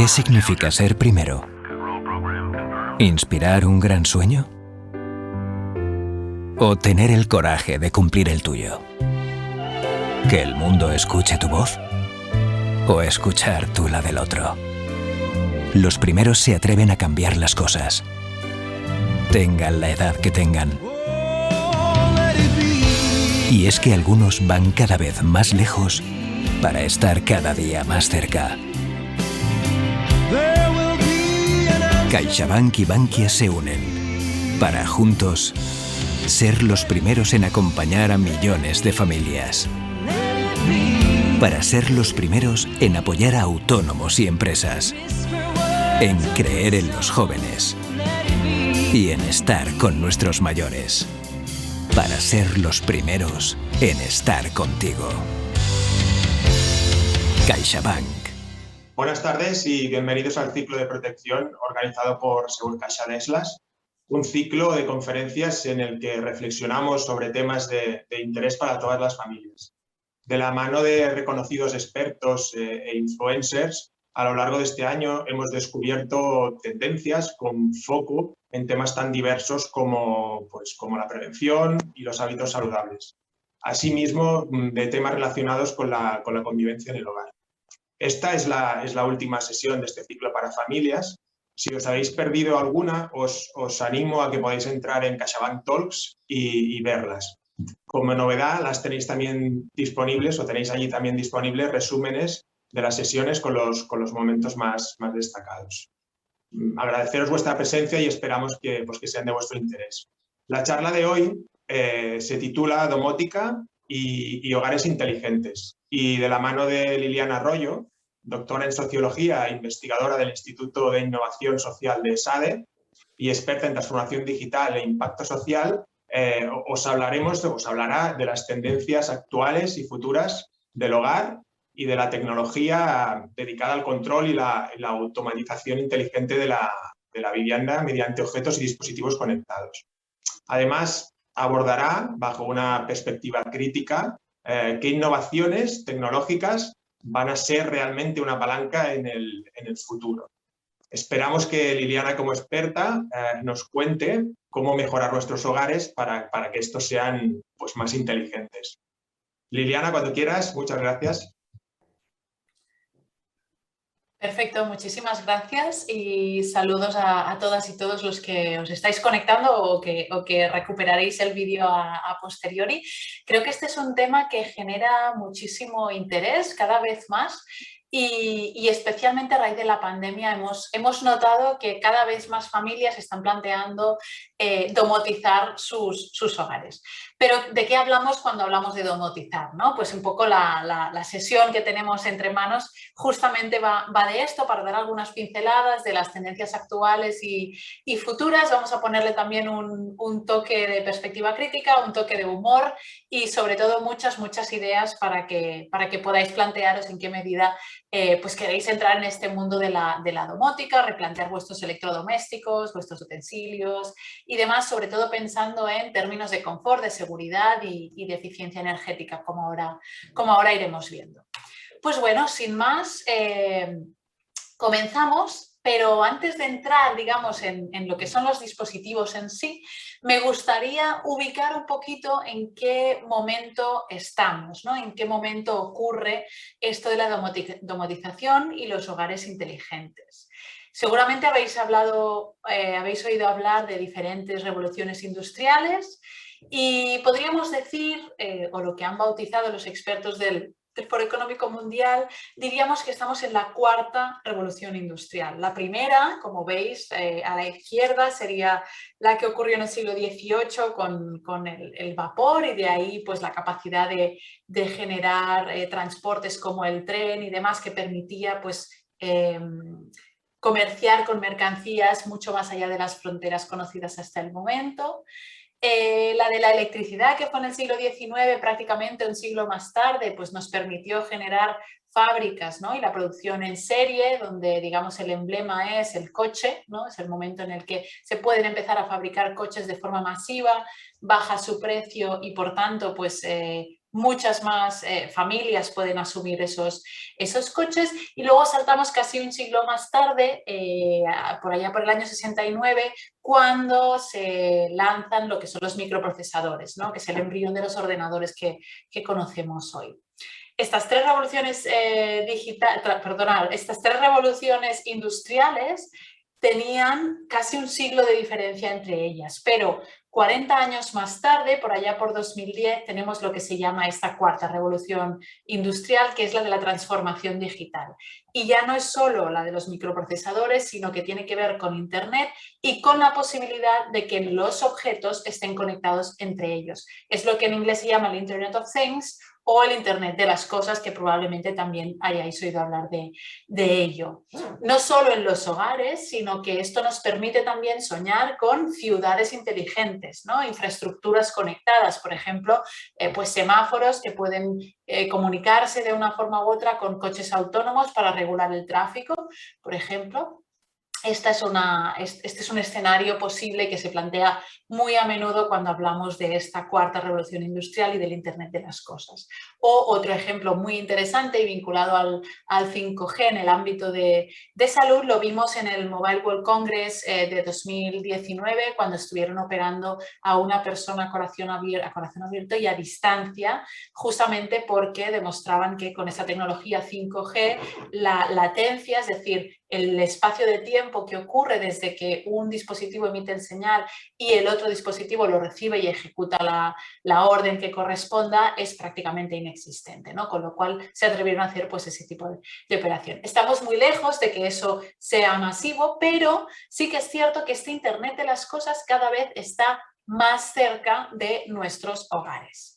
¿Qué significa ser primero? ¿Inspirar un gran sueño? ¿O tener el coraje de cumplir el tuyo? ¿Que el mundo escuche tu voz? ¿O escuchar tú la del otro? Los primeros se atreven a cambiar las cosas. Tengan la edad que tengan. Y es que algunos van cada vez más lejos para estar cada día más cerca. CaixaBank y Bankia se unen para juntos ser los primeros en acompañar a millones de familias. Para ser los primeros en apoyar a autónomos y empresas. En creer en los jóvenes. Y en estar con nuestros mayores. Para ser los primeros en estar contigo. CaixaBank. Buenas tardes y bienvenidos al ciclo de protección organizado por Segurcaixa d'Eslas, un ciclo de conferencias en el que reflexionamos sobre temas de interés para todas las familias. De la mano de reconocidos expertos e influencers, a lo largo de este año hemos descubierto tendencias con foco en temas tan diversos como la prevención y los hábitos saludables. Asimismo, de temas relacionados con la convivencia en el hogar. Esta es la última sesión de este ciclo para familias. Si os habéis perdido alguna, os animo a que podáis entrar en CaixaBank Talks y verlas. Como novedad, las tenéis también disponibles, o tenéis allí también disponibles resúmenes de las sesiones con los momentos más destacados. Agradeceros vuestra presencia y esperamos que sean de vuestro interés. La charla de hoy se titula Domótica y hogares inteligentes, y de la mano de Liliana Arroyo, doctora en Sociología e investigadora del Instituto de Innovación Social de SADE y experta en transformación digital e impacto social, os hablará de las tendencias actuales y futuras del hogar y de la tecnología dedicada al control y la automatización inteligente de la vivienda mediante objetos y dispositivos conectados. Además, abordará, bajo una perspectiva crítica, qué innovaciones tecnológicas van a ser realmente una palanca en el futuro. Esperamos que Liliana, como experta, nos cuente cómo mejorar nuestros hogares para que estos sean más inteligentes. Liliana, cuando quieras, muchas gracias. Perfecto, muchísimas gracias y saludos a todas y todos los que os estáis conectando o que recuperaréis el vídeo a posteriori. Creo que este es un tema que genera muchísimo interés cada vez más y especialmente a raíz de la pandemia hemos notado que cada vez más familias están planteando domotizar sus hogares. Pero ¿de qué hablamos cuando hablamos de domotizar, ¿no? Pues un poco la sesión que tenemos entre manos justamente va de esto, para dar algunas pinceladas de las tendencias actuales y futuras. Vamos a ponerle también un toque de perspectiva crítica, un toque de humor y sobre todo muchas ideas para que podáis plantearos en qué medida queréis entrar en este mundo de la domótica, replantear vuestros electrodomésticos, vuestros utensilios y demás, sobre todo pensando en términos de confort, de seguridad y de eficiencia energética, como ahora iremos viendo. Pues bueno, sin más, comenzamos, pero antes de entrar, digamos, en lo que son los dispositivos en sí, me gustaría ubicar un poquito en qué momento estamos, ¿no? En qué momento ocurre esto de la domotización y los hogares inteligentes. Seguramente habéis oído hablar de diferentes revoluciones industriales y podríamos decir, o lo que han bautizado los expertos del Foro Económico Mundial, diríamos que estamos en la cuarta revolución industrial. La primera, como veis, a la izquierda sería la que ocurrió en el siglo XVIII con el vapor y de ahí pues la capacidad de generar transportes como el tren y demás que permitía pues comerciar con mercancías mucho más allá de las fronteras conocidas hasta el momento. La de la electricidad, que fue en el siglo XIX, prácticamente un siglo más tarde, pues nos permitió generar fábricas, ¿no? Y la producción en serie, donde digamos el emblema es el coche, ¿no? Es el momento en el que se pueden empezar a fabricar coches de forma masiva, baja su precio y por tanto pues muchas más familias pueden asumir esos coches, y luego saltamos casi un siglo más tarde, por allá por el año 69, cuando se lanzan lo que son los microprocesadores, ¿no? Que es el embrión de los ordenadores que conocemos hoy. Estas tres revoluciones estas tres revoluciones industriales tenían casi un siglo de diferencia entre ellas, pero 40 años más tarde, por allá por 2010, tenemos lo que se llama esta cuarta revolución industrial, que es la de la transformación digital. Y ya no es solo la de los microprocesadores, sino que tiene que ver con Internet y con la posibilidad de que los objetos estén conectados entre ellos. Es lo que en inglés se llama el Internet of Things, o el Internet de las cosas, que probablemente también hayáis oído hablar de ello. No solo en los hogares, sino que esto nos permite también soñar con ciudades inteligentes, ¿no? Infraestructuras conectadas, por ejemplo, pues semáforos que pueden comunicarse de una forma u otra con coches autónomos para regular el tráfico, por ejemplo. Este es un escenario posible que se plantea muy a menudo cuando hablamos de esta cuarta revolución industrial y del Internet de las cosas. O otro ejemplo muy interesante y vinculado al 5G en el ámbito de salud, lo vimos en el Mobile World Congress de 2019, cuando estuvieron operando a una persona a corazón abierto y a distancia, justamente porque demostraban que con esta tecnología 5G la latencia, es decir, el espacio de tiempo que ocurre desde que un dispositivo emite el señal y el otro dispositivo lo recibe y ejecuta la orden que corresponda, es prácticamente inexistente, ¿no? Con lo cual se atrevieron a hacer pues ese tipo de operación. Estamos muy lejos de que eso sea masivo, pero sí que es cierto que este Internet de las cosas cada vez está más cerca de nuestros hogares.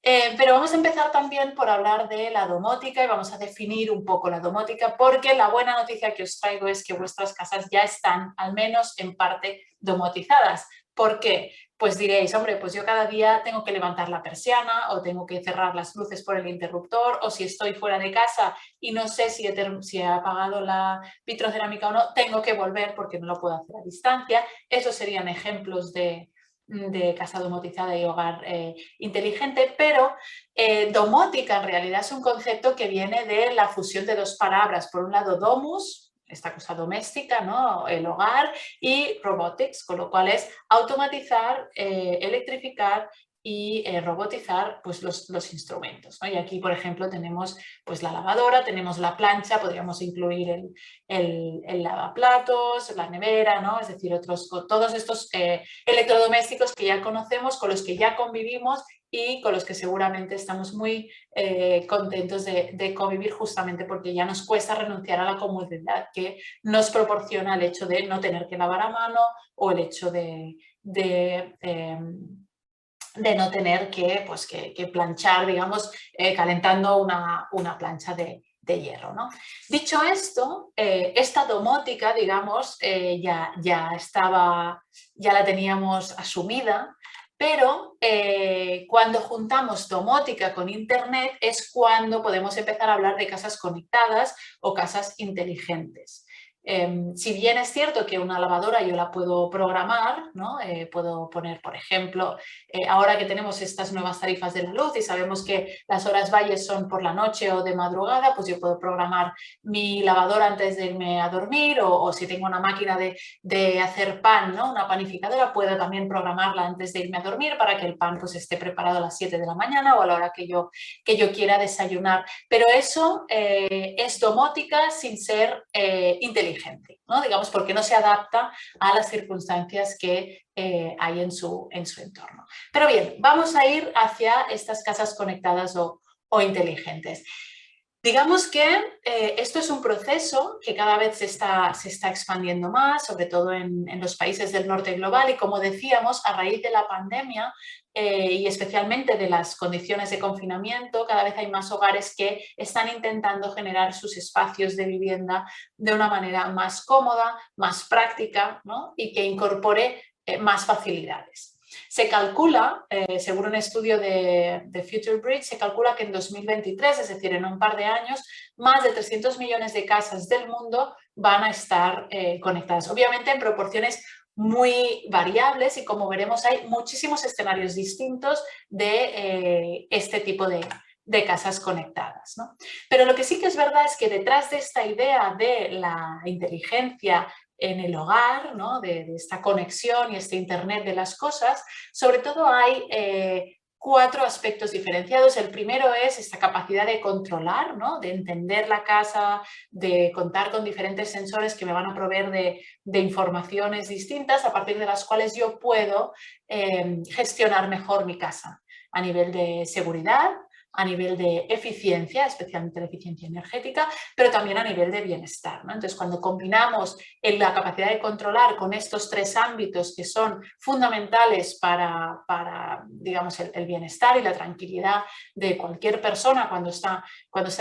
Pero vamos a empezar también por hablar de la domótica y vamos a definir un poco la domótica, porque la buena noticia que os traigo es que vuestras casas ya están, al menos en parte, domotizadas. ¿Por qué? Pues diréis, hombre, pues yo cada día tengo que levantar la persiana o tengo que cerrar las luces por el interruptor, o si estoy fuera de casa y no sé si he apagado la vitrocerámica o no, tengo que volver porque no lo puedo hacer a distancia. Esos serían ejemplos de casa domotizada y hogar inteligente, pero domótica en realidad es un concepto que viene de la fusión de dos palabras. Por un lado, domus, esta cosa doméstica, ¿no? El hogar, y robotics, con lo cual es automatizar, electrificar y robotizar pues, los instrumentos, ¿no? Y aquí, por ejemplo, tenemos pues, la lavadora, tenemos la plancha, podríamos incluir el lavaplatos, la nevera, ¿no? Es decir, todos estos electrodomésticos que ya conocemos, con los que ya convivimos y con los que seguramente estamos muy contentos de convivir, justamente porque ya nos cuesta renunciar a la comodidad que nos proporciona el hecho de no tener que lavar a mano o el hecho de no tener que planchar, digamos, calentando una plancha de hierro, ¿no? Dicho esto, esta domótica, digamos, ya la teníamos asumida, pero cuando juntamos domótica con Internet es cuando podemos empezar a hablar de casas conectadas o casas inteligentes. Si bien es cierto que una lavadora yo la puedo programar, ¿no? Puedo poner, por ejemplo, ahora que tenemos estas nuevas tarifas de la luz y sabemos que las horas valles son por la noche o de madrugada, pues yo puedo programar mi lavadora antes de irme a dormir, o si tengo una máquina de hacer pan, ¿no? Una panificadora, puedo también programarla antes de irme a dormir para que el pan pues, esté preparado a las 7 de la mañana o a la hora que yo quiera desayunar. Pero eso es domótica sin ser inteligente, ¿no? Digamos, porque no se adapta a las circunstancias que hay en su entorno. Pero bien, vamos a ir hacia estas casas conectadas o inteligentes. Digamos que esto es un proceso que cada vez se está expandiendo más, sobre todo en los países del norte global, y como decíamos, a raíz de la pandemia y especialmente de las condiciones de confinamiento, cada vez hay más hogares que están intentando generar sus espacios de vivienda de una manera más cómoda, más práctica, ¿no? Y que incorpore más facilidades. Se calcula, según un estudio de Future Bridge, se calcula que en 2023, es decir, en un par de años, más de 300 millones de casas del mundo van a estar conectadas. Obviamente en proporciones muy variables y, como veremos, hay muchísimos escenarios distintos de este tipo de casas conectadas, ¿no? Pero lo que sí que es verdad es que detrás de esta idea de la inteligencia en el hogar, ¿no? de esta conexión y este Internet de las cosas, sobre todo hay 4 aspectos diferenciados. El primero es esta capacidad de controlar, ¿no? De entender la casa, de contar con diferentes sensores que me van a proveer de informaciones distintas a partir de las cuales yo puedo gestionar mejor mi casa a nivel de seguridad, a nivel de eficiencia, especialmente la eficiencia energética, pero también a nivel de bienestar, ¿no? Entonces, cuando combinamos la capacidad de controlar con estos 3 ámbitos que son fundamentales para digamos, el bienestar y la tranquilidad de cualquier persona cuando está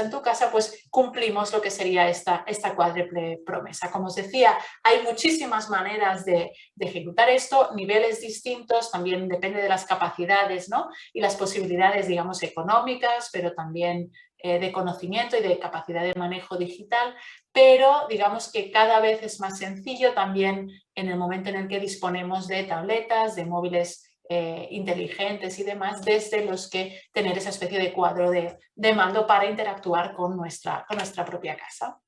en tu casa, pues cumplimos lo que sería esta cuádruple promesa. Como os decía, hay muchísimas maneras de ejecutar esto, niveles distintos, también depende de las capacidades, ¿no? Y las posibilidades, digamos, económicas, pero también de conocimiento y de capacidad de manejo digital, pero digamos que cada vez es más sencillo también en el momento en el que disponemos de tabletas, de móviles inteligentes y demás, desde los que tener esa especie de cuadro de mando para interactuar con nuestra propia casa.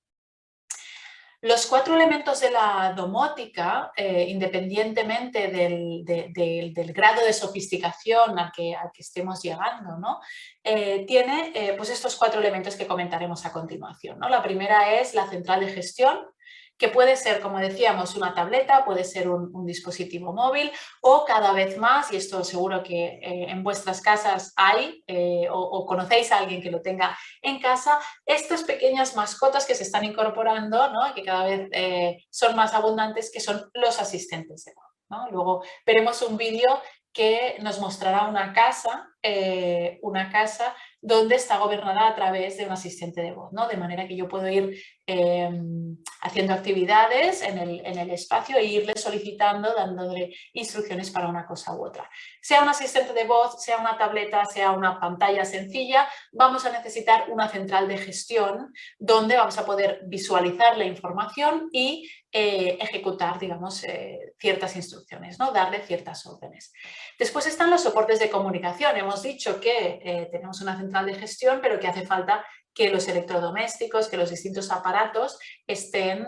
Los 4 elementos de la domótica, independientemente del grado de sofisticación al que estemos llegando, ¿no? Tiene pues estos 4 elementos que comentaremos a continuación, ¿no? La primera es la central de gestión, que puede ser, como decíamos, una tableta, puede ser un dispositivo móvil o cada vez más, y esto seguro que en vuestras casas hay o conocéis a alguien que lo tenga en casa, estas pequeñas mascotas que se están incorporando, ¿no? Y que cada vez son más abundantes, que son los asistentes de voz, ¿no? Luego veremos un vídeo que nos mostrará una casa donde está gobernada a través de un asistente de voz, ¿no? De manera que yo puedo ir haciendo actividades en el espacio e irle solicitando, dándole instrucciones para una cosa u otra. Sea un asistente de voz, sea una tableta, sea una pantalla sencilla, vamos a necesitar una central de gestión donde vamos a poder visualizar la información y ejecutar, digamos, ciertas instrucciones, ¿no? Darle ciertas órdenes. Después están los soportes de comunicación. Hemos dicho que tenemos una central de gestión, pero que hace falta que los electrodomésticos, que los distintos aparatos estén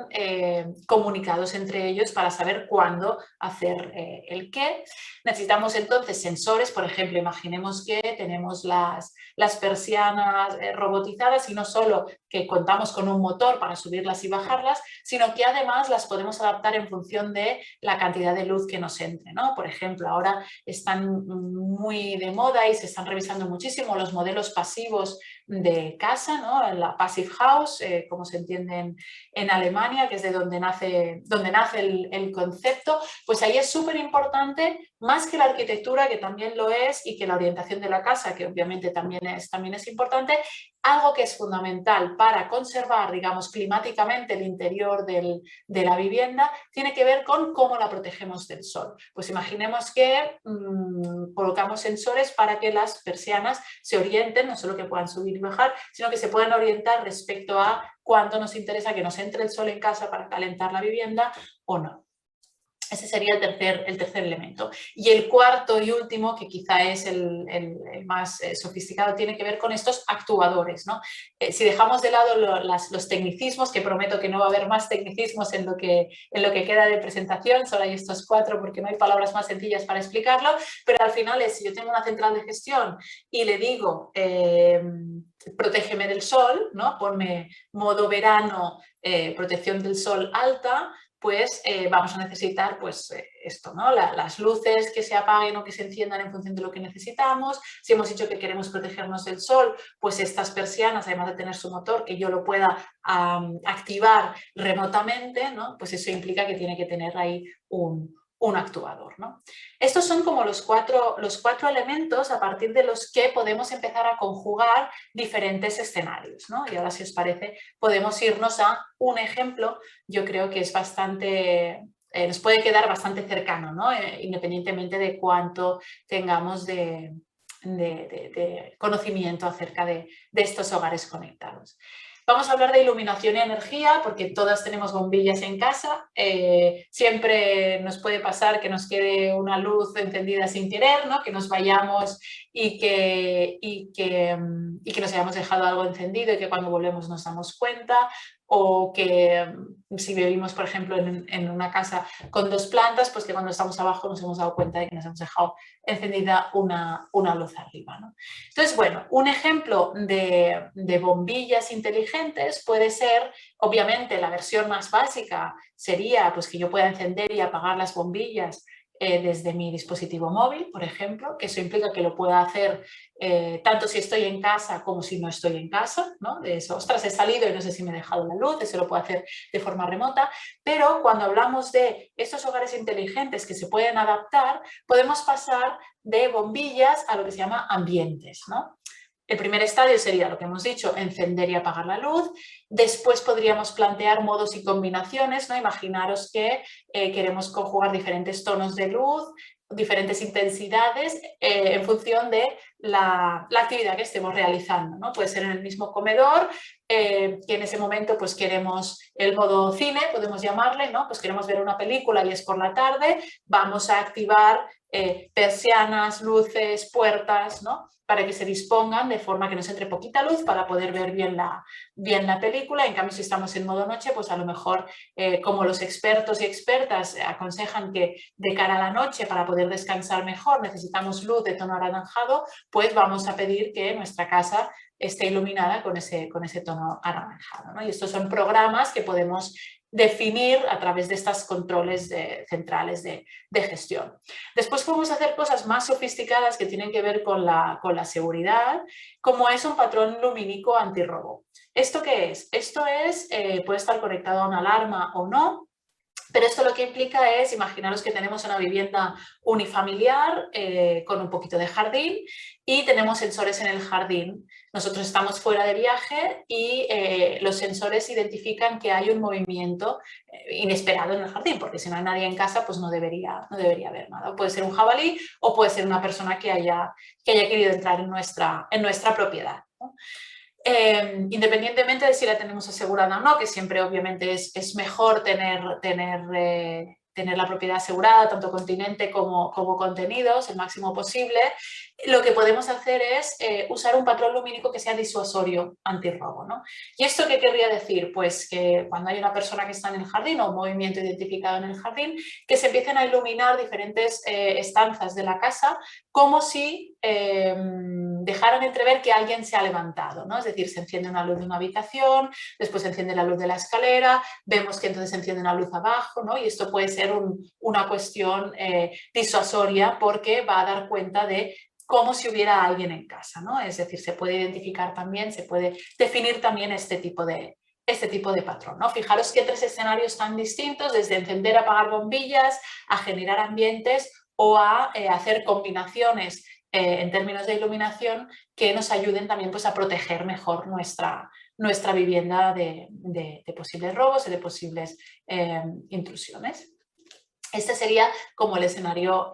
comunicados entre ellos para saber cuándo hacer el qué. Necesitamos entonces sensores, por ejemplo, imaginemos que tenemos las persianas robotizadas y no solo que contamos con un motor para subirlas y bajarlas, sino que además las podemos adaptar en función de la cantidad de luz que nos entre, ¿no? Por ejemplo, ahora están muy de moda y se están revisando muchísimo los modelos pasivos de casa, ¿no? La Passive House, como se entiende en Alemania, que es de donde nace el concepto, pues ahí es súper importante, más que la arquitectura, que también lo es, y que la orientación de la casa, que obviamente también es importante, algo que es fundamental para conservar, digamos, climáticamente el interior de la vivienda, tiene que ver con cómo la protegemos del sol. Pues imaginemos que colocamos sensores para que las persianas se orienten, no solo que puedan subir y bajar, sino que se puedan orientar respecto a cuándo nos interesa que nos entre el sol en casa para calentar la vivienda o no. Ese sería el tercer elemento. Y el cuarto y último, que quizá es el más sofisticado, tiene que ver con estos actuadores, ¿no? Si dejamos de lado los tecnicismos, que prometo que no va a haber más tecnicismos en lo que queda de presentación, solo hay estos 4 porque no hay palabras más sencillas para explicarlo, pero al final es, si yo tengo una central de gestión y le digo protégeme del sol, ¿no? Ponme modo verano, protección del sol alta, pues vamos a necesitar pues, esto, ¿no? Las luces que se apaguen o que se enciendan en función de lo que necesitamos. Si hemos dicho que queremos protegernos del sol, pues estas persianas, además de tener su motor, que yo lo pueda activar remotamente, ¿no? Pues eso implica que tiene que tener ahí un actuador, ¿no? Estos son como los cuatro elementos a partir de los que podemos empezar a conjugar diferentes escenarios, ¿no? Y ahora, si os parece, podemos irnos a un ejemplo. Yo creo que es bastante, nos puede quedar bastante cercano, ¿no? Independientemente de cuánto tengamos de conocimiento acerca de estos hogares conectados. Vamos a hablar de iluminación y energía, porque todas tenemos bombillas en casa. Siempre nos puede pasar que nos quede una luz encendida sin querer, ¿no? Que nos vayamos y que nos hayamos dejado algo encendido y que cuando volvemos nos damos cuenta, o que si vivimos, por ejemplo, en una casa con 2 plantas, pues que cuando estamos abajo nos hemos dado cuenta de que nos hemos dejado encendida una luz arriba, ¿no? Entonces, bueno, un ejemplo de bombillas inteligentes puede ser, obviamente, la versión más básica sería pues, que yo pueda encender y apagar las bombillas desde mi dispositivo móvil, por ejemplo, que eso implica que lo pueda hacer tanto si estoy en casa como si no estoy en casa, ¿no? De eso, ostras, he salido y no sé si me he dejado la luz, eso lo puedo hacer de forma remota, pero cuando hablamos de estos hogares inteligentes que se pueden adaptar, podemos pasar de bombillas a lo que se llama ambientes, ¿no? El primer estadio sería lo que hemos dicho, encender y apagar la luz. Después podríamos plantear modos y combinaciones, ¿no? Imaginaros que queremos conjugar diferentes tonos de luz, diferentes intensidades en función de la actividad que estemos realizando, ¿no? Puede ser en el mismo comedor, que en ese momento pues queremos el modo cine, podemos llamarle, ¿no? Pues queremos ver una película y es por la tarde, vamos a activar persianas, luces, puertas, ¿no? Para que se dispongan de forma que nos entre poquita luz para poder ver bien la película. En cambio, si estamos en modo noche, pues a lo mejor, como los expertos y expertas aconsejan que de cara a la noche, para poder descansar mejor, necesitamos luz de tono anaranjado, pues vamos a pedir que nuestra casa esté iluminada con ese tono anaranjado, ¿no? Y estos son programas que podemos definir a través de estos controles centrales de gestión. Después podemos hacer cosas más sofisticadas que tienen que ver con la seguridad, como es un patrón lumínico antirrobo. ¿Esto qué es? Esto es, puede estar conectado a una alarma o no, pero esto lo que implica es, imaginaros que tenemos una vivienda unifamiliar con un poquito de jardín y tenemos sensores en el jardín. Nosotros estamos fuera de viaje y los sensores identifican que hay un movimiento inesperado en el jardín, porque si no hay nadie en casa, pues no debería haber nada. Puede ser un jabalí o puede ser una persona que haya querido entrar en nuestra propiedad, ¿no? Independientemente de si la tenemos asegurada o no, que siempre obviamente es mejor tener la propiedad asegurada, tanto continente como contenidos, el máximo posible, lo que podemos hacer es usar un patrón lumínico que sea disuasorio antirrobo, ¿no? ¿Y esto qué querría decir? Pues que cuando hay una persona que está en el jardín o un movimiento identificado en el jardín, que se empiecen a iluminar diferentes estancias de la casa como si dejaran entrever que alguien se ha levantado, ¿no? Es decir, se enciende una luz de una habitación, después se enciende la luz de la escalera, vemos que entonces se enciende una luz abajo, ¿no? Y esto puede ser una cuestión disuasoria porque va a dar cuenta de como si hubiera alguien en casa, ¿no? Es decir, se puede identificar también, se puede definir también este tipo de patrón, ¿no? Fijaros que 3 escenarios tan distintos, desde encender, apagar bombillas, a generar ambientes o a hacer combinaciones en términos de iluminación que nos ayuden también pues, a proteger mejor nuestra vivienda de posibles robos y de posibles intrusiones. Este sería como el escenario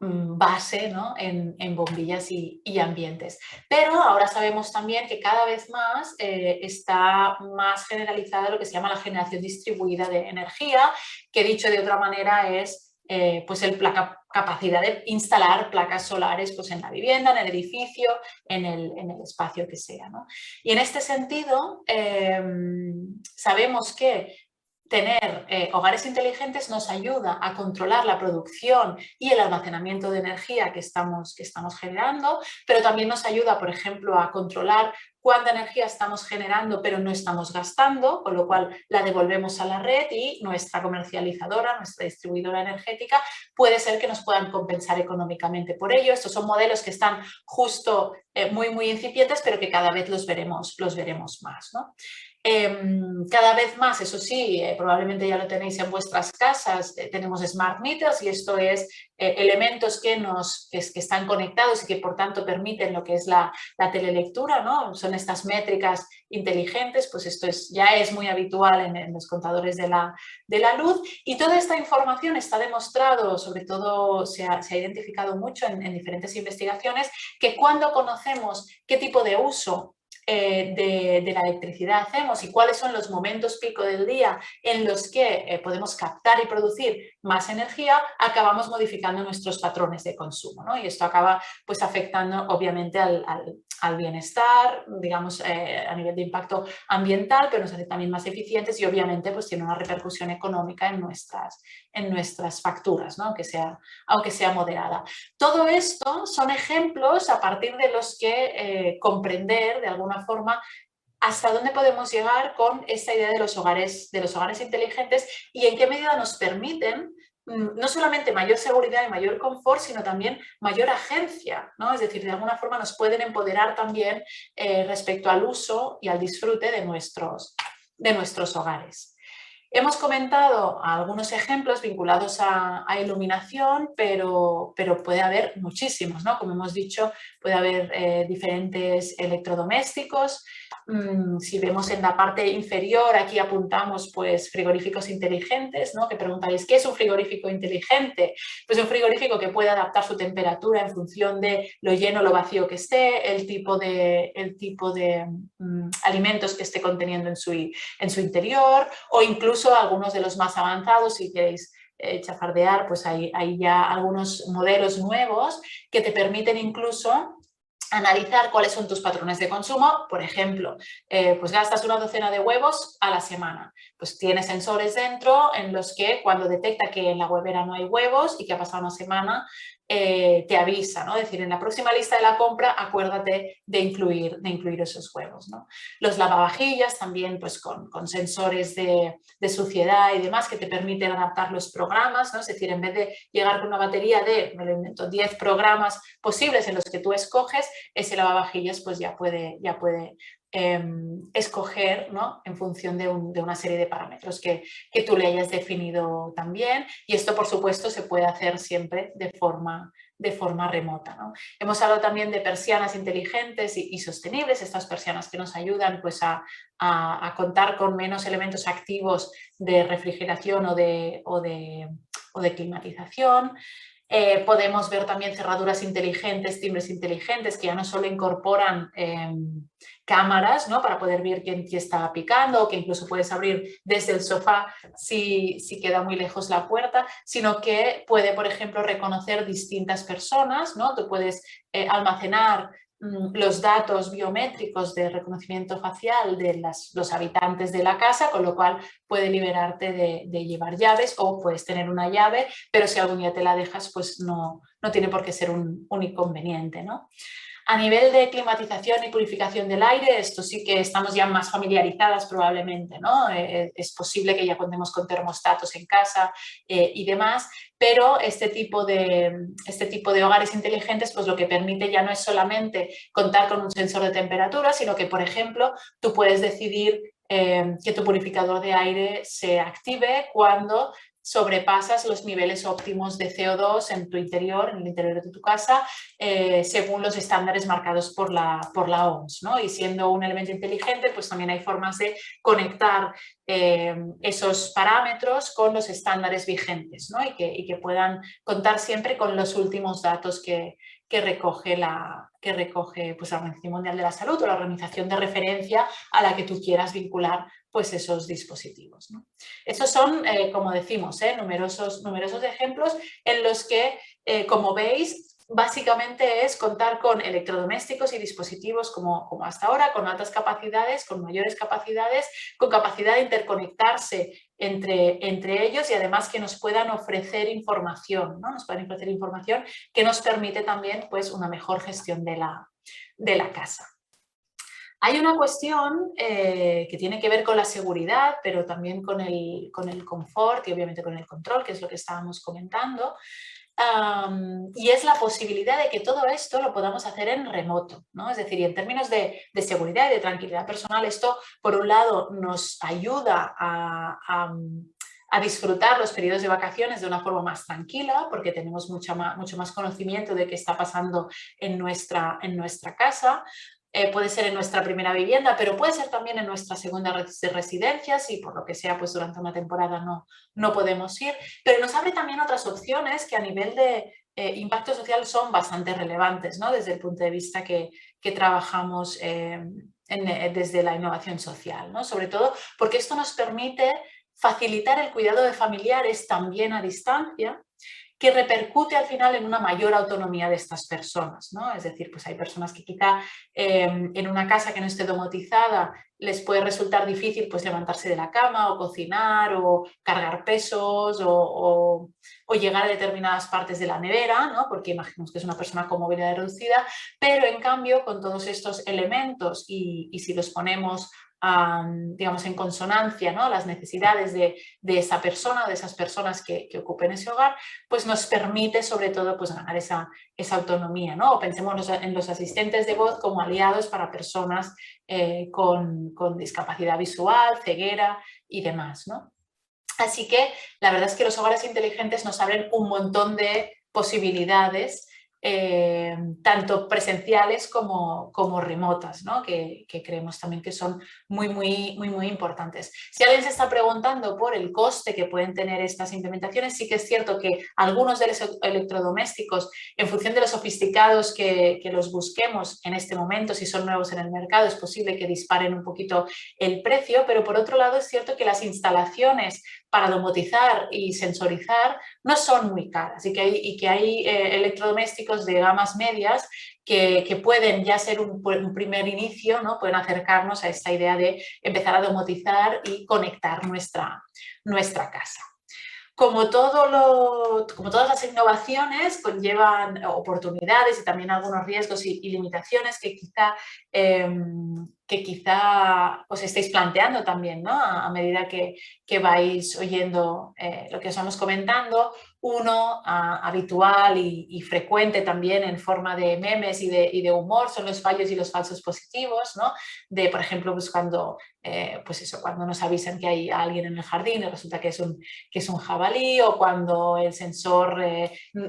base, ¿no? en bombillas y ambientes. Pero ahora sabemos también que cada vez más está más generalizada lo que se llama la generación distribuida de energía, que dicho de otra manera es pues la capacidad de instalar placas solares pues en la vivienda, en el edificio, en el espacio que sea, ¿no? Y en este sentido sabemos que tener hogares inteligentes nos ayuda a controlar la producción y el almacenamiento de energía que estamos generando, pero también nos ayuda, por ejemplo, a controlar cuánta energía estamos generando pero no estamos gastando, con lo cual la devolvemos a la red y nuestra comercializadora, nuestra distribuidora energética, puede ser que nos puedan compensar económicamente por ello. Estos son modelos que están justo muy, muy incipientes, pero que cada vez los veremos más, ¿no? Cada vez más, eso sí, probablemente ya lo tenéis en vuestras casas, tenemos smart meters y esto es elementos que están conectados y que por tanto permiten lo que es la telelectura, ¿no? Son estas métricas inteligentes, pues esto ya es muy habitual en los contadores de la luz y toda esta información está demostrado, sobre todo se ha identificado mucho en diferentes investigaciones, que cuando conocemos qué tipo de uso de la electricidad hacemos y cuáles son los momentos pico del día en los que podemos captar y producir más energía, acabamos modificando nuestros patrones de consumo, ¿no? Y esto acaba pues afectando obviamente al bienestar, digamos, a nivel de impacto ambiental, pero nos hace también más eficientes y obviamente pues tiene una repercusión económica en nuestras facturas, ¿no? aunque sea moderada. Todo esto son ejemplos a partir de los que comprender de alguna forma hasta dónde podemos llegar con esta idea de los hogares inteligentes y en qué medida nos permiten no solamente mayor seguridad y mayor confort, sino también mayor agencia, ¿no? Es decir, de alguna forma nos pueden empoderar también respecto al uso y al disfrute de nuestros hogares. Hemos comentado algunos ejemplos vinculados a iluminación, pero puede haber muchísimos, ¿no? Como hemos dicho, puede haber diferentes electrodomésticos. Si vemos en la parte inferior, aquí apuntamos pues frigoríficos inteligentes, ¿no? Que preguntáis, ¿qué es un frigorífico inteligente? Pues un frigorífico que puede adaptar su temperatura en función de lo lleno o lo vacío que esté, el tipo de alimentos que esté conteniendo en su interior, o incluso algunos de los más avanzados, si queréis chafardear, pues hay ya algunos modelos nuevos que te permiten incluso analizar cuáles son tus patrones de consumo. Por ejemplo, pues gastas una docena de huevos a la semana. Pues tienes sensores dentro en los que cuando detecta que en la huevera no hay huevos y que ha pasado una semana, te avisa, ¿no? Es decir, en la próxima lista de la compra acuérdate de incluir esos huevos, ¿no? Los lavavajillas también pues con sensores de suciedad y demás que te permiten adaptar los programas, ¿no? Es decir, en vez de llegar con una batería de, me lo invento, 10 programas posibles en los que tú escoges, ese lavavajillas pues ya puede escoger, ¿no? En función de una serie de parámetros que tú le hayas definido también, y esto por supuesto se puede hacer siempre de forma remota, ¿no? Hemos hablado también de persianas inteligentes y sostenibles, estas persianas que nos ayudan pues a contar con menos elementos activos de refrigeración o de climatización. Podemos ver también cerraduras inteligentes, timbres inteligentes que ya no solo incorporan cámaras, ¿no? Para poder ver quién está picando, o que incluso puedes abrir desde el sofá si queda muy lejos la puerta, sino que puede, por ejemplo, reconocer distintas personas, ¿no? Tú puedes almacenar los datos biométricos de reconocimiento facial de los habitantes de la casa, con lo cual puede liberarte de llevar llaves, o puedes tener una llave, pero si algún día te la dejas, pues no tiene por qué ser un inconveniente, ¿no? A nivel de climatización y purificación del aire, esto sí que estamos ya más familiarizadas probablemente, ¿no? Es posible que ya contemos con termostatos en casa y demás, pero este tipo de hogares inteligentes pues lo que permite ya no es solamente contar con un sensor de temperatura, sino que, por ejemplo, tú puedes decidir que tu purificador de aire se active cuando sobrepasas los niveles óptimos de CO2 en tu interior, en el interior de tu casa, según los estándares marcados por la OMS, ¿no? Y siendo un elemento inteligente, pues también hay formas de conectar esos parámetros con los estándares vigentes, ¿no? y que puedan contar siempre con los últimos datos que recoge pues, la Organización Mundial de la Salud o la organización de referencia a la que tú quieras vincular pues, esos dispositivos, ¿no? Estos son, como decimos, numerosos ejemplos en los que, como veis, básicamente es contar con electrodomésticos y dispositivos como hasta ahora, con altas capacidades, con mayores capacidades, con capacidad de interconectarse entre ellos y además que nos puedan ofrecer información, ¿no? Nos pueden ofrecer información que nos permite también pues, una mejor gestión de la casa. Hay una cuestión que tiene que ver con la seguridad, pero también con el confort y obviamente con el control, que es lo que estábamos comentando. Y es la posibilidad de que todo esto lo podamos hacer en remoto, ¿no? Es decir, y en términos de seguridad y de tranquilidad personal, esto por un lado nos ayuda a disfrutar los periodos de vacaciones de una forma más tranquila, porque tenemos mucho más conocimiento de qué está pasando en nuestra casa. Puede ser en nuestra primera vivienda, pero puede ser también en nuestra segunda residencia, si por lo que sea pues durante una temporada no podemos ir, pero nos abre también otras opciones que a nivel de impacto social son bastante relevantes, ¿no? Desde el punto de vista que trabajamos desde la innovación social, ¿no? Sobre todo porque esto nos permite facilitar el cuidado de familiares también a distancia, que repercute al final en una mayor autonomía de estas personas, ¿no? Es decir, pues hay personas que quizá en una casa que no esté domotizada les puede resultar difícil pues levantarse de la cama o cocinar o cargar pesos o llegar a determinadas partes de la nevera, ¿no? Porque imaginemos que es una persona con movilidad reducida, pero en cambio con todos estos elementos y si los ponemos digamos, en consonancia, ¿no? Las necesidades de esa persona, de esas personas que ocupen ese hogar, pues nos permite sobre todo pues, ganar esa autonomía, ¿no? O pensemos en los asistentes de voz como aliados para personas con discapacidad visual, ceguera y demás, ¿no? Así que la verdad es que los hogares inteligentes nos abren un montón de posibilidades, tanto presenciales como remotas, ¿no? que creemos también que son muy importantes. Si alguien se está preguntando por el coste que pueden tener estas implementaciones, sí que es cierto que algunos de los electrodomésticos, en función de los sofisticados que los busquemos en este momento, si son nuevos en el mercado, es posible que disparen un poquito el precio, pero por otro lado es cierto que las instalaciones para domotizar y sensorizar no son muy caras y que hay electrodomésticos de gamas medias que pueden ya ser un primer inicio, ¿no? Pueden acercarnos a esta idea de empezar a domotizar y conectar nuestra casa. Como todas las innovaciones conllevan oportunidades y también algunos riesgos y limitaciones que quizá os estéis planteando también, ¿no? A medida que vais oyendo lo que os vamos comentando. Uno habitual y frecuente también en forma de memes y de humor son los fallos y los falsos positivos, ¿no? De, por ejemplo, pues cuando nos avisan que hay alguien en el jardín y resulta que es un jabalí, o cuando el sensor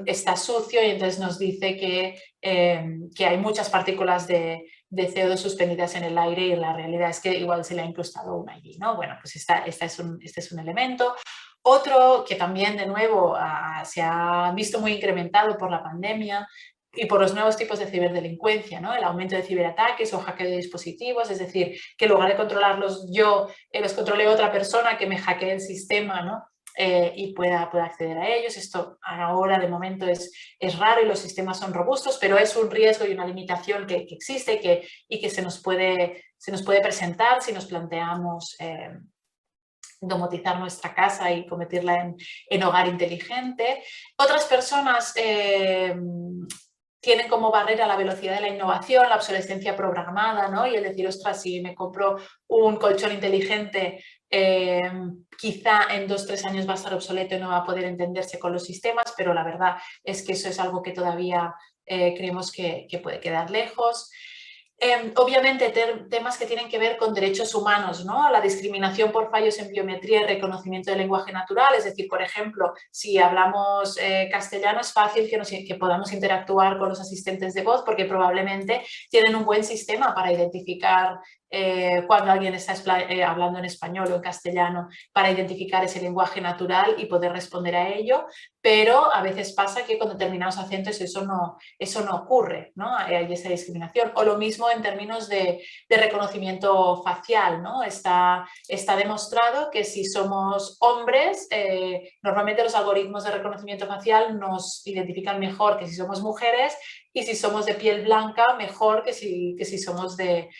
está sucio y entonces nos dice que hay muchas partículas de CO2 suspendidas en el aire y la realidad es que igual se le ha incrustado una allí, ¿no? Bueno, pues este es un elemento. Otro que también, de nuevo, se ha visto muy incrementado por la pandemia y por los nuevos tipos de ciberdelincuencia, ¿no? El aumento de ciberataques o hackeo de dispositivos, es decir, que en lugar de controlarlos yo, los controle otra persona que me hackee el sistema, ¿no? Y pueda acceder a ellos. Esto ahora de momento es raro y los sistemas son robustos, pero es un riesgo y una limitación que existe y que se nos puede presentar si nos planteamos domotizar nuestra casa y convertirla en hogar inteligente. Otras personas tienen como barrera la velocidad de la innovación, la obsolescencia programada, ¿no? Y el decir, ostras, si me compro un colchón inteligente, quizá en 2 o 3 años va a estar obsoleto y no va a poder entenderse con los sistemas, pero la verdad es que eso es algo que todavía creemos que puede quedar lejos. Obviamente temas que tienen que ver con derechos humanos, ¿no? La discriminación por fallos en biometría y reconocimiento del lenguaje natural, es decir, por ejemplo, si hablamos castellano es fácil que podamos interactuar con los asistentes de voz porque probablemente tienen un buen sistema para identificar cuando alguien está hablando en español o en castellano, para identificar ese lenguaje natural y poder responder a ello, pero a veces pasa que con determinados acentos eso no ocurre, ¿no? Hay esa discriminación. O lo mismo en términos de reconocimiento facial, ¿no? Está demostrado que si somos hombres, normalmente los algoritmos de reconocimiento facial nos identifican mejor que si somos mujeres, y si somos de piel blanca, mejor que si somos de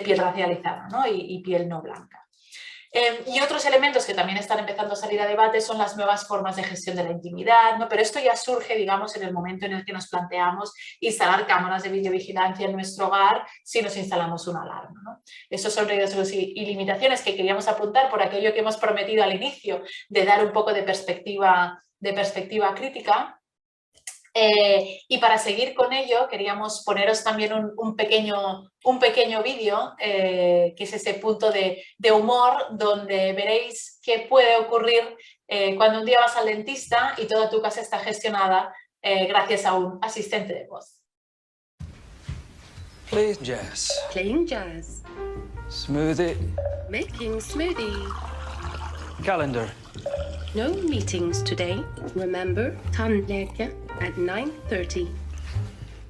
piel racializada, ¿no? y piel no blanca. Y otros elementos que también están empezando a salir a debate son las nuevas formas de gestión de la intimidad, ¿no? Pero esto ya surge, digamos, en el momento en el que nos planteamos instalar cámaras de videovigilancia en nuestro hogar si nos instalamos una alarma, ¿no? Estos son riesgos y limitaciones que queríamos apuntar por aquello que hemos prometido al inicio, de dar un poco de perspectiva crítica. Y para seguir con ello queríamos poneros también un pequeño vídeo que es ese punto de humor donde veréis qué puede ocurrir cuando un día vas al dentista y toda tu casa está gestionada gracias a un asistente de voz. Playing jazz. Playing jazz. Smoothie. Making smoothie. Calendar. No meetings today. Remember, tandläkare at 9:30.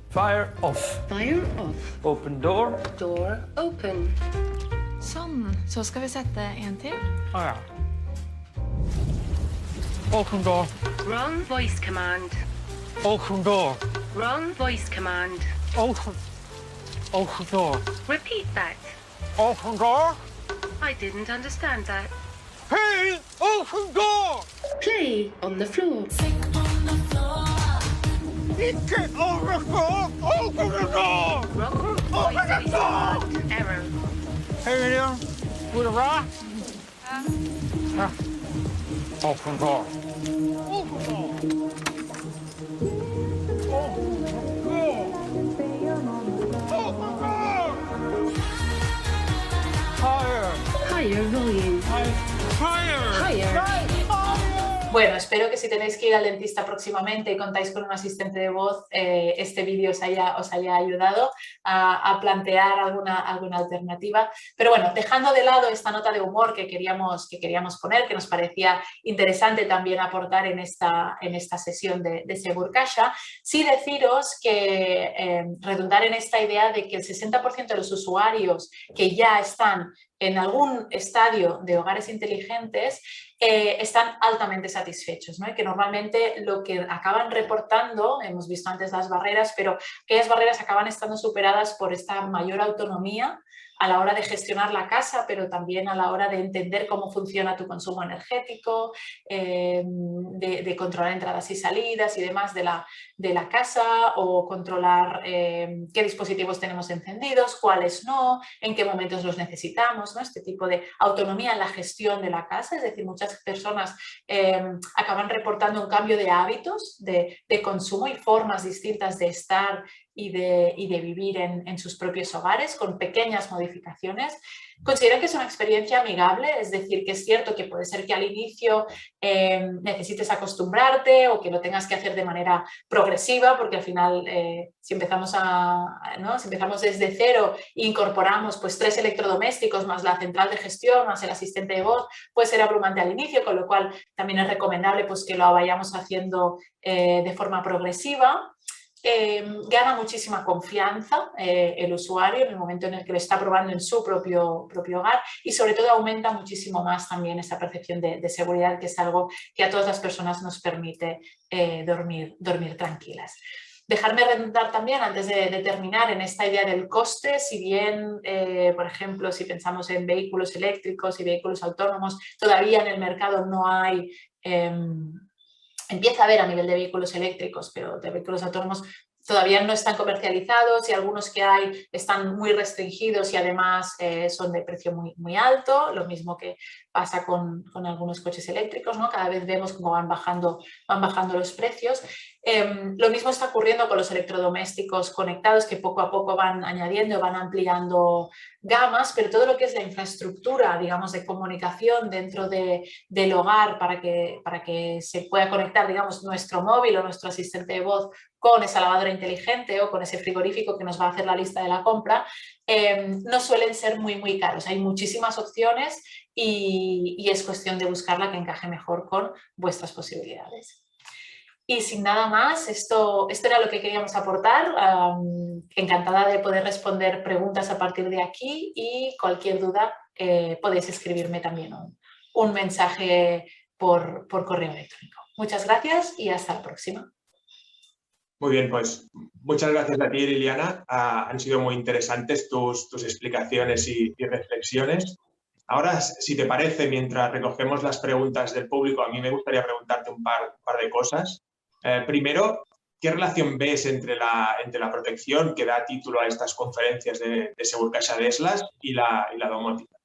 Fire off. Fire off. Open door. Door open. Sånn, så skal vi sette en til. Ja. Open door. Wrong voice command. Open door. Wrong voice command. Open door. Repeat that. Open door. I didn't understand that. Hey, open door. Play on the floor. Get over the door. Open the door. Wrong Open the voice door. command. Error. Hey there, with a rock. Open door. Open door. Higher volume. Higher. Bueno, espero que si tenéis que ir al dentista próximamente y contáis con un asistente de voz, este vídeo os haya ayudado a plantear alguna alternativa. Pero bueno, dejando de lado esta nota de humor que queríamos poner, que nos parecía interesante también aportar en esta sesión de Segur Caja, sí deciros que redundar en esta idea de que el 60% de los usuarios que ya están en algún estadio de hogares inteligentes están altamente satisfechos, ¿no? Y que normalmente lo que acaban reportando, hemos visto antes las barreras, pero aquellas barreras acaban estando superadas por esta mayor autonomía a la hora de gestionar la casa, pero también a la hora de entender cómo funciona tu consumo energético, de controlar entradas y salidas y demás de la casa, o controlar qué dispositivos tenemos encendidos, cuáles no, en qué momentos los necesitamos, ¿no? Este tipo de autonomía en la gestión de la casa. Es decir, muchas personas acaban reportando un cambio de hábitos de consumo y formas distintas de estar y de vivir en sus propios hogares, con pequeñas modificaciones. Considero que es una experiencia amigable, es decir, que es cierto que puede ser que al inicio necesites acostumbrarte o que lo tengas que hacer de manera progresiva, porque al final si empezamos desde cero e incorporamos pues 3 electrodomésticos más la central de gestión más el asistente de voz, puede ser abrumante al inicio, con lo cual también es recomendable pues que lo vayamos haciendo de forma progresiva. Gana muchísima confianza el usuario en el momento en el que lo está probando en su propio hogar, y sobre todo aumenta muchísimo más también esa percepción de seguridad, que es algo que a todas las personas nos permite dormir tranquilas. Dejarme redundar también, antes de terminar, en esta idea del coste. Si bien, por ejemplo, si pensamos en vehículos eléctricos y vehículos autónomos, todavía en el mercado no hay... Empieza a haber a nivel de vehículos eléctricos, pero de vehículos autónomos todavía no están comercializados, y algunos que hay están muy restringidos y además son de precio muy alto. Lo mismo que pasa con algunos coches eléctricos, ¿no? Cada vez vemos cómo van bajando los precios. Lo mismo está ocurriendo con los electrodomésticos conectados, que poco a poco van añadiendo, van ampliando gamas, pero todo lo que es la infraestructura, digamos, de comunicación dentro del hogar para que se pueda conectar, digamos, nuestro móvil o nuestro asistente de voz con esa lavadora inteligente o con ese frigorífico que nos va a hacer la lista de la compra, no suelen ser muy caros. Hay muchísimas opciones y es cuestión de buscar la que encaje mejor con vuestras posibilidades. Y sin nada más, esto era lo que queríamos aportar. Encantada de poder responder preguntas a partir de aquí, y cualquier duda podéis escribirme también un mensaje por correo electrónico. Muchas gracias y hasta la próxima. Muy bien, pues muchas gracias a ti, Liliana. Han sido muy interesantes tus explicaciones y reflexiones. Ahora, si te parece, mientras recogemos las preguntas del público, a mí me gustaría preguntarte un par de cosas. Primero, ¿qué relación ves entre la protección que da título a estas conferencias de Segur Caja d'Eslas y la domótica?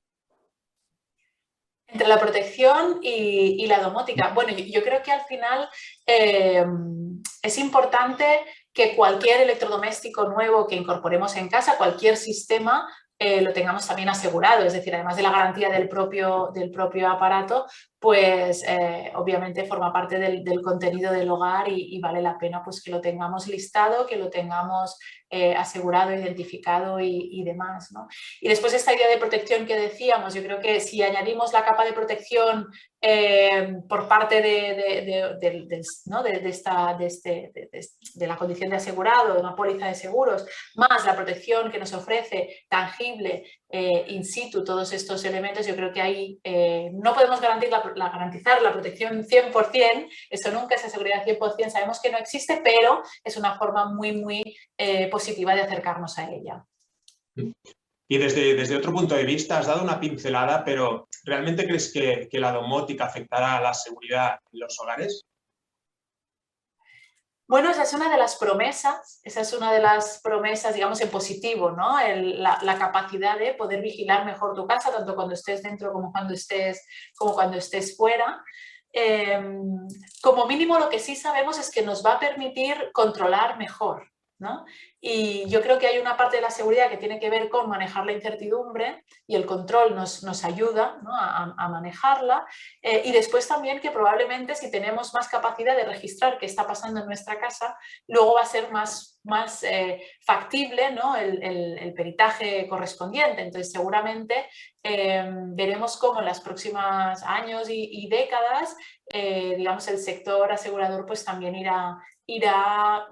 Entre la protección y la domótica. Bueno, yo creo que al final es importante que cualquier electrodoméstico nuevo que incorporemos en casa, cualquier sistema, lo tengamos también asegurado. Es decir, además de la garantía del propio aparato, pues obviamente forma parte del contenido del hogar y vale la pena pues que lo tengamos listado, que lo tengamos asegurado, identificado y demás, ¿no? Y después esta idea de protección que decíamos, yo creo que si añadimos la capa de protección por parte de la condición de asegurado, de una póliza de seguros, más la protección que nos ofrece tangible, in situ, todos estos elementos, yo creo que ahí no podemos garantizar la protección 100%, eso nunca, esa seguridad 100%, sabemos que no existe, pero es una forma muy positiva de acercarnos a ella. Y desde otro punto de vista, has dado una pincelada, pero ¿realmente crees que la domótica afectará a la seguridad en los hogares? Bueno, esa es una de las promesas, digamos, en positivo, ¿no? La capacidad de poder vigilar mejor tu casa, tanto cuando estés dentro como cuando estés fuera. Como mínimo, lo que sí sabemos es que nos va a permitir controlar mejor, ¿no? Y yo creo que hay una parte de la seguridad que tiene que ver con manejar la incertidumbre y el control nos ayuda, ¿no?, a manejarla, y después también que probablemente si tenemos más capacidad de registrar qué está pasando en nuestra casa, luego va a ser más factible, ¿no?, el peritaje correspondiente. Entonces seguramente veremos cómo en los próximos años y décadas digamos, el sector asegurador pues también irá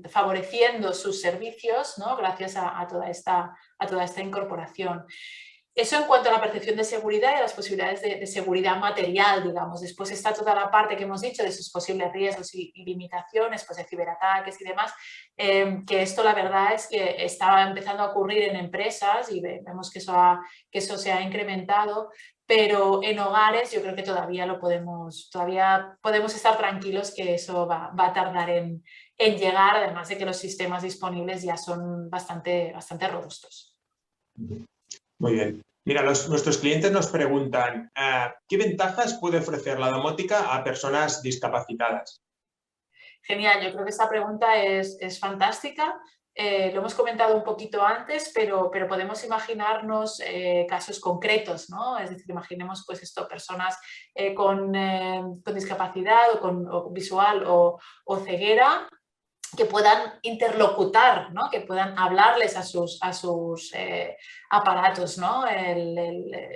favoreciendo sus servicios, ¿no?, gracias a toda esta incorporación. Eso en cuanto a la percepción de seguridad y a las posibilidades de seguridad material, digamos. Después está toda la parte que hemos dicho de sus posibles riesgos y limitaciones, pues de ciberataques y demás, que esto la verdad es que está empezando a ocurrir en empresas y vemos que eso se ha incrementado, pero en hogares yo creo que todavía podemos estar tranquilos que eso va a tardar en llegar, además de que los sistemas disponibles ya son bastante robustos. Muy bien. Mira, nuestros clientes nos preguntan ¿qué ventajas puede ofrecer la domótica a personas discapacitadas? Genial, yo creo que esta pregunta es fantástica. Lo hemos comentado un poquito antes, pero podemos imaginarnos casos concretos, ¿no? Es decir, imaginemos pues esto, personas con discapacidad o visual o ceguera, que puedan interlocutar, ¿no?, que puedan hablarles a sus aparatos, ¿no?,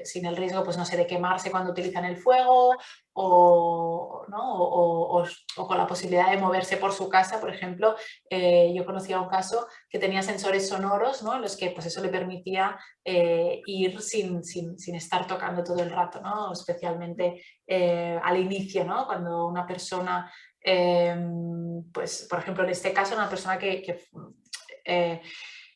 sin el riesgo, pues no sé, de quemarse cuando utilizan el fuego o con la posibilidad de moverse por su casa. Por ejemplo, yo conocía un caso que tenía sensores sonoros, ¿no?, en los que pues eso le permitía ir sin estar tocando todo el rato, ¿no?, especialmente al inicio, ¿no?, cuando una persona pues por ejemplo en este caso una persona que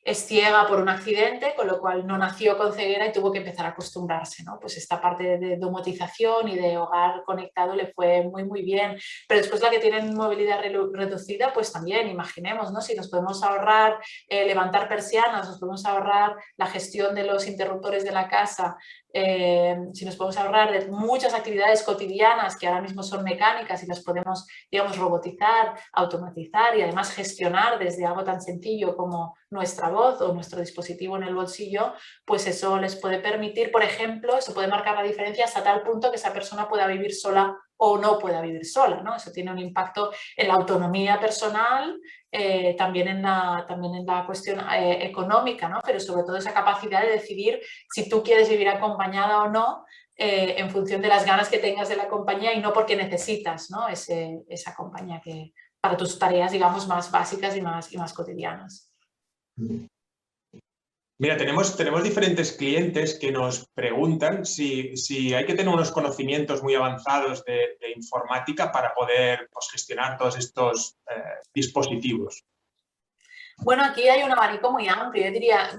es ciega por un accidente, con lo cual no nació con ceguera y tuvo que empezar a acostumbrarse, ¿no? Pues esta parte de domotización y de hogar conectado le fue muy bien, pero después la que tienen movilidad reducida, pues también imaginemos, ¿no?, si nos podemos ahorrar levantar persianas, nos podemos ahorrar la gestión de los interruptores de la casa, si nos podemos ahorrar de muchas actividades cotidianas que ahora mismo son mecánicas y las podemos, digamos, robotizar, automatizar y además gestionar desde algo tan sencillo como nuestra voz o nuestro dispositivo en el bolsillo, pues eso les puede permitir, por ejemplo, eso puede marcar la diferencia hasta tal punto que esa persona pueda vivir sola o no pueda vivir sola, ¿no? Eso tiene un impacto en la autonomía personal, también en la cuestión económica, ¿no?, pero sobre todo esa capacidad de decidir si tú quieres vivir acompañada o no, en función de las ganas que tengas de la compañía y no porque necesitas, ¿no?, esa compañía para tus tareas, digamos, más básicas y más cotidianas. Mira, tenemos diferentes clientes que nos preguntan si hay que tener unos conocimientos muy avanzados de informática para poder pues, gestionar todos estos dispositivos. Bueno, aquí hay un abanico muy amplio. Yo diría,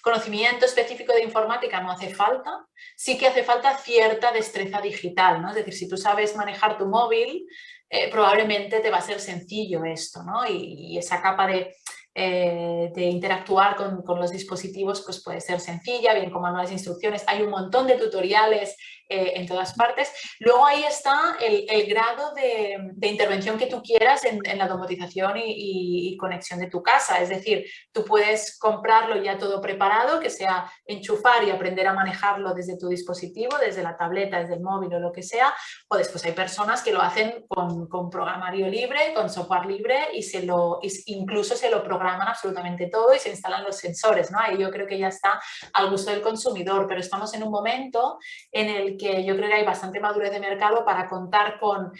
conocimiento específico de informática no hace falta. Sí que hace falta cierta destreza digital, ¿no? Es decir, si tú sabes manejar tu móvil, probablemente te va a ser sencillo esto, ¿no? Y esa capa de de interactuar con los dispositivos pues puede ser sencilla, bien con manuales de instrucciones. Hay un montón de tutoriales en todas partes. Luego ahí está el grado de intervención que tú quieras en la domotización y conexión de tu casa. Es decir, tú puedes comprarlo ya todo preparado, que sea enchufar y aprender a manejarlo desde tu dispositivo, desde la tableta, desde el móvil o lo que sea, o después hay personas que lo hacen con programario libre, con software libre y incluso se lo programan absolutamente todo y se instalan los sensores, ¿no? Ahí yo creo que ya está al gusto del consumidor, pero estamos en un momento en el que yo creo que hay bastante madurez de mercado para contar con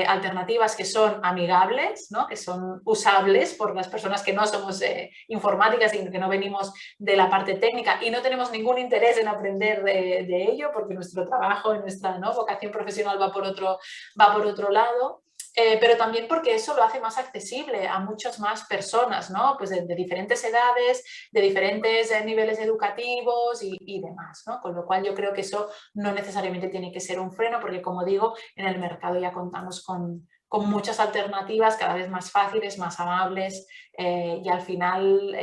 alternativas que son amigables, ¿no? Que son usables por las personas que no somos informáticas y que no venimos de la parte técnica y no tenemos ningún interés en aprender de ello porque nuestro trabajo, nuestra, ¿no?, vocación profesional va por otro lado. Pero también porque eso lo hace más accesible a muchas más personas, ¿no? Pues de diferentes edades, de diferentes niveles educativos y demás, ¿no? Con lo cual yo creo que eso no necesariamente tiene que ser un freno porque, como digo, en el mercado ya contamos con muchas alternativas cada vez más fáciles, más amables y al final...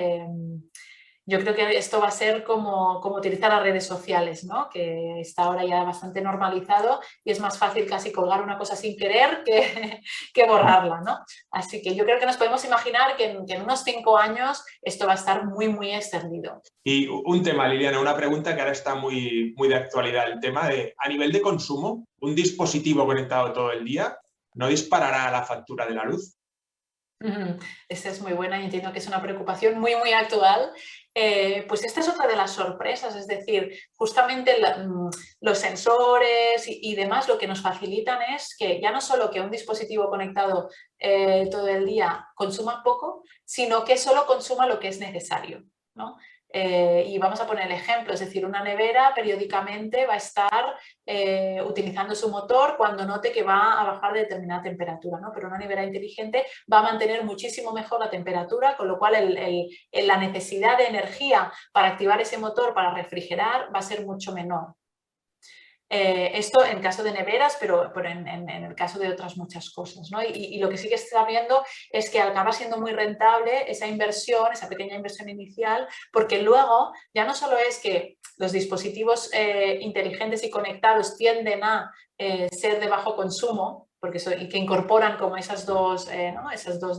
yo creo que esto va a ser como utilizar las redes sociales, ¿no? Que está ahora ya bastante normalizado y es más fácil casi colgar una cosa sin querer que borrarla, ¿no? Así que yo creo que nos podemos imaginar que en unos 5 años esto va a estar muy, muy extendido. Y un tema, Liliana, una pregunta que ahora está muy, muy de actualidad, el tema de, a nivel de consumo, un dispositivo conectado todo el día, ¿no disparará la factura de la luz? Esta es muy buena y entiendo que es una preocupación muy, muy actual. Pues esta es otra de las sorpresas, es decir, justamente los sensores y demás lo que nos facilitan es que ya no solo que un dispositivo conectado todo el día consuma poco, sino que solo consuma lo que es necesario, ¿no? Y vamos a poner el ejemplo, es decir, una nevera periódicamente va a estar utilizando su motor cuando note que va a bajar de determinada temperatura, ¿no? Pero una nevera inteligente va a mantener muchísimo mejor la temperatura, con lo cual la necesidad de energía para activar ese motor para refrigerar va a ser mucho menor. Esto en caso de neveras, pero en el caso de otras muchas cosas, ¿no? Y lo que sí que está viendo es que acaba siendo muy rentable esa inversión, esa pequeña inversión inicial, porque luego ya no solo es que los dispositivos inteligentes y conectados tienden a ser de bajo consumo, y que incorporan como esas dos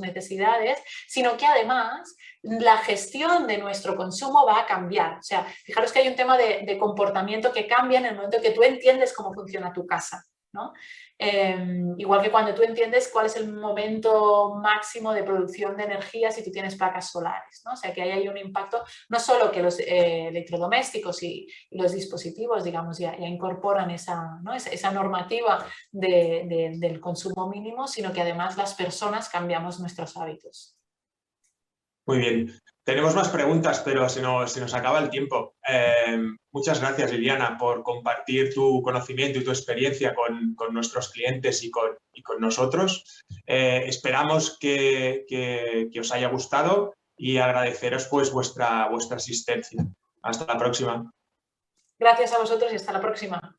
necesidades, sino que además la gestión de nuestro consumo va a cambiar. O sea, fijaros que hay un tema de comportamiento que cambia en el momento que tú entiendes cómo funciona tu casa, ¿no? Igual que cuando tú entiendes cuál es el momento máximo de producción de energía si tú tienes placas solares, ¿no? O sea, que ahí hay un impacto, no solo que los electrodomésticos y los dispositivos, digamos, ya incorporan esa normativa del consumo mínimo, sino que además las personas cambiamos nuestros hábitos. Muy bien. Tenemos más preguntas, pero se nos acaba el tiempo. Muchas gracias, Liliana, por compartir tu conocimiento y tu experiencia con nuestros clientes y con nosotros. Esperamos que os haya gustado y agradeceros pues vuestra asistencia. Hasta la próxima. Gracias a vosotros y hasta la próxima.